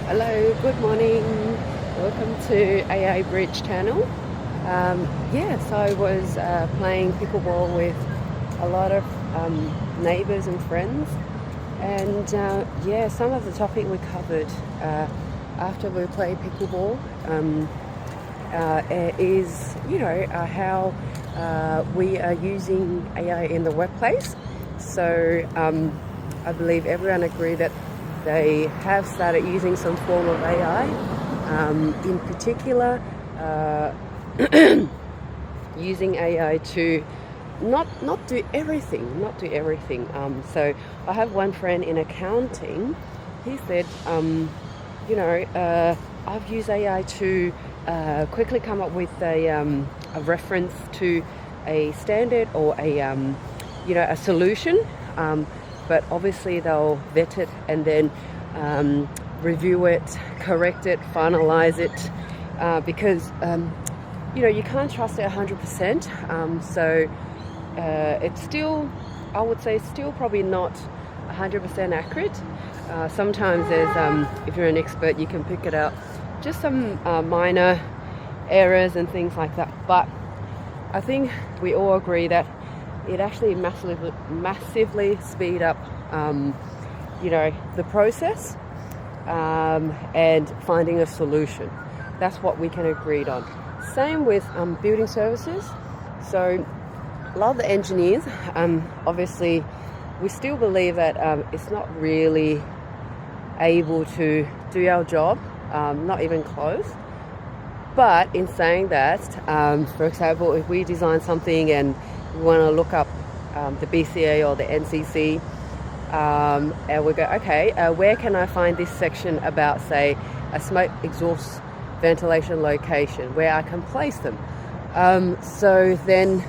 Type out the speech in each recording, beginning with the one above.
Hello, good morning. Welcome to AI Bridge channel. So I was playing pickleball with a lot of neighbors and friends, and some of the topic we covered after we play pickleball is how we are using AI in the workplace. So I believe everyone agreed that they have started using some form of AI. In particular, using AI to not do everything, So I have one friend in accounting. He said, I've used AI to quickly come up with a reference to a standard or a solution. But obviously they'll vet it and then review it, correct it, finalize it, because you can't trust it 100%. So it's still, I would say, still probably not 100% accurate. Sometimes there's, if you're an expert, you can pick it out, just some minor errors and things like that. But I think we all agree that it actually massively speed up, the process and finding a solution. That's what we can agree on. Same with building services. So a lot of the engineers, obviously, we still believe that it's not really able to do our job, not even close. But in saying that, for example, if we design something and we want to look up the BCA or the NCC, and we go, okay, where can I find this section about, say, a smoke exhaust ventilation location where I can place them? So then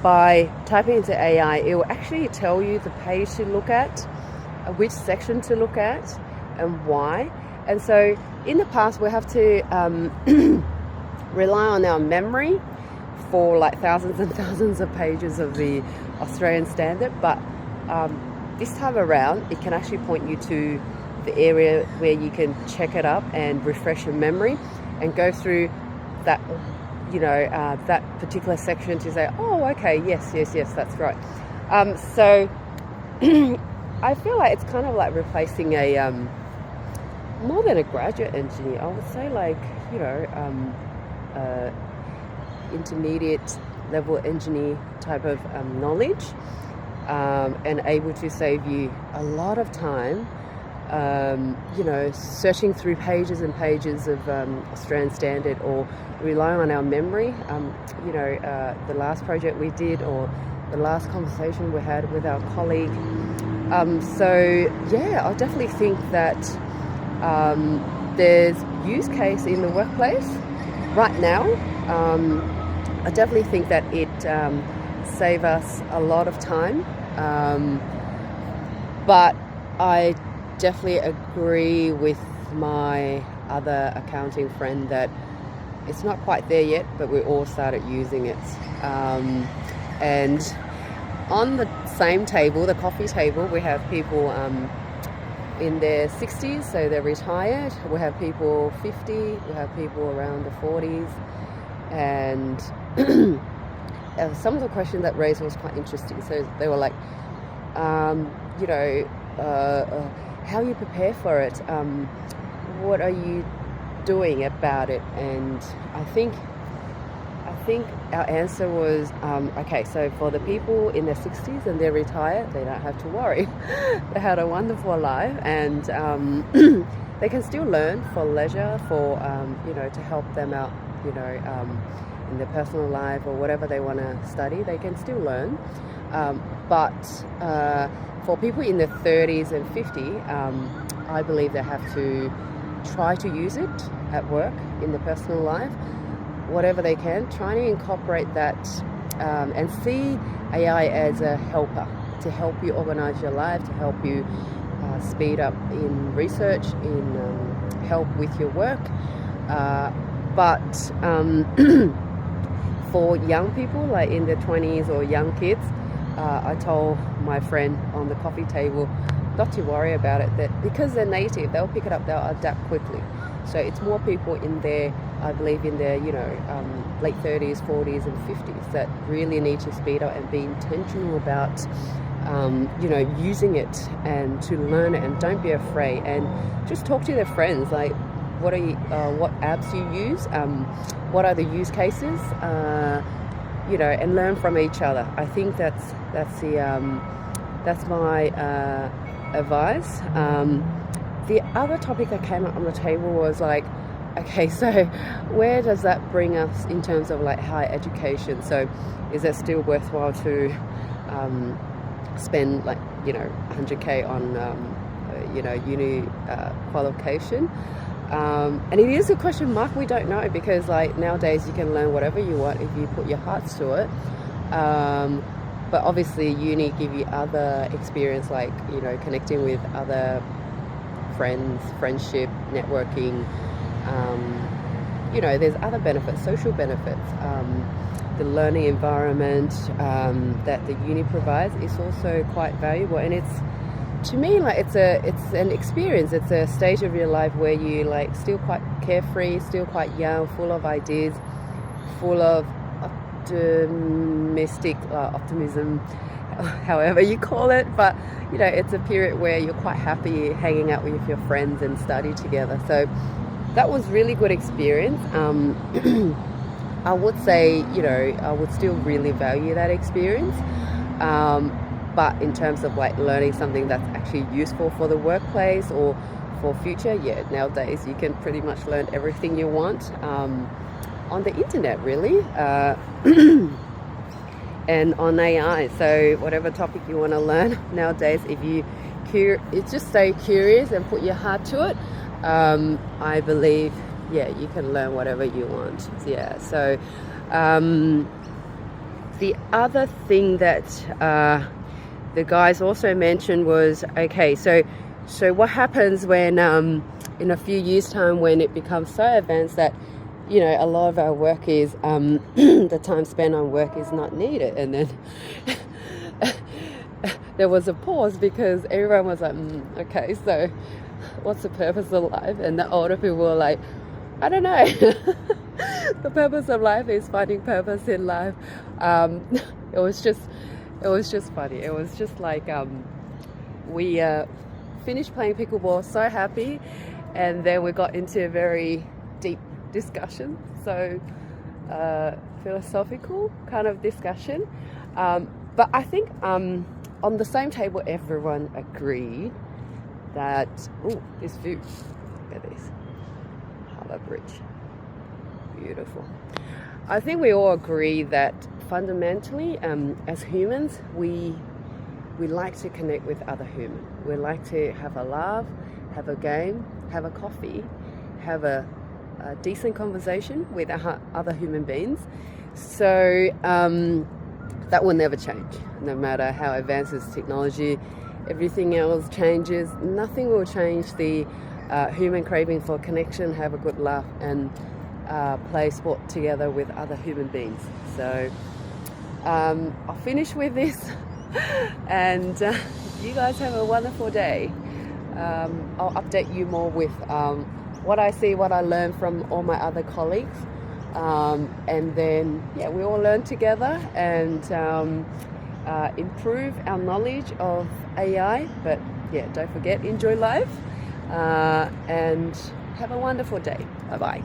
by typing into AI, it will actually tell you the page to look at, which section to look at, and why. And so in the past, we have to rely on our memory for like thousands and thousands of pages of the Australian standard. But this time around, it can actually point you to the area where you can check it up and refresh your memory and go through that, that particular section to say, oh, okay, yes, that's right. So I feel like it's kind of like replacing a more than a graduate engineer. I would say like, intermediate level engineer type of knowledge, and able to save you a lot of time, searching through pages and pages of Australian Standard or relying on our memory. The last project we did or the last conversation we had with our colleague. I definitely think that there's use case in the workplace right now. I definitely think that it save us a lot of time, but I definitely agree with my other accounting friend that it's not quite there yet, but we all started using it. And on the same table, the coffee table, we have people in their 60s, so they're retired. We have people 50, we have people around the 40s, and some of the questions that raised was quite interesting. So they were like, how you prepare for it? What are you doing about it? And I think our answer was, okay, so for the people in their 60s and they're retired, they don't have to worry. They had a wonderful life, and they can still learn for leisure, for to help them out, in their personal life or whatever they want to study. They can still learn, but for people in their 30s and 50, I believe they have to try to use it at work, in their personal life, whatever they can, trying to incorporate that, and see AI as a helper to help you organize your life, to help you speed up in research, in help with your work. But for young people, like in their 20s or young kids, I told my friend on the coffee table, not to worry about it, that because they're native, they'll pick it up, they'll adapt quickly. So it's more people in their, I believe in their, late 30s, 40s and 50s that really need to speed up and be intentional about, using it and to learn it, and don't be afraid, and just talk to their friends, like what apps you use, what are the use cases, and learn from each other. I think that's my advice. The other topic that came up on the table was like, okay, so where does that bring us in terms of like higher education? So is it still worthwhile to spend 100k on uni qualification? And it is a question mark. We don't know, because like nowadays you can learn whatever you want if you put your hearts to it. But obviously uni give you other experience, like connecting with other friends, friendship, networking. There's other benefits, social benefits. The learning environment that the uni provides is also quite valuable, and it's, to me, like it's an experience. It's a stage of your life where you like still quite carefree, still quite young, full of ideas, full of optimism, however you call it. But it's a period where you're quite happy hanging out with your friends and study together. So that was really good experience. I would say, I would still really value that experience. But in terms of like learning something that's actually useful for the workplace or for future, nowadays you can pretty much learn everything you want on the internet, really, and on AI. So whatever topic you want to learn nowadays, if you just stay curious and put your heart to it, I believe, you can learn whatever you want. So the other thing that the guys also mentioned was, okay, so what happens when in a few years' time, when it becomes so advanced that a lot of our work is the time spent on work is not needed? And then there was a pause, because everyone was like, okay, so what's the purpose of life? And the older people were like, I don't know. The purpose of life is finding purpose in life. It was just funny. It was just like we finished playing pickleball, so happy, and then we got into a very deep discussion, so philosophical kind of discussion. But I think on the same table, everyone agreed that this view, look at this Harbour Bridge, beautiful. I think we all agree that fundamentally, as humans, we like to connect with other humans. We like to have a laugh, have a game, have a coffee, have a decent conversation with other human beings. So that will never change, no matter how advanced is technology. Everything else changes. Nothing will change the human craving for connection, have a good laugh, and play sport together with other human beings. So I'll finish with this, and you guys have a wonderful day. I'll update you more with what I see, what I learn from all my other colleagues, and then we all learn together and improve our knowledge of AI. But don't forget, enjoy life, and have a wonderful day. Bye bye.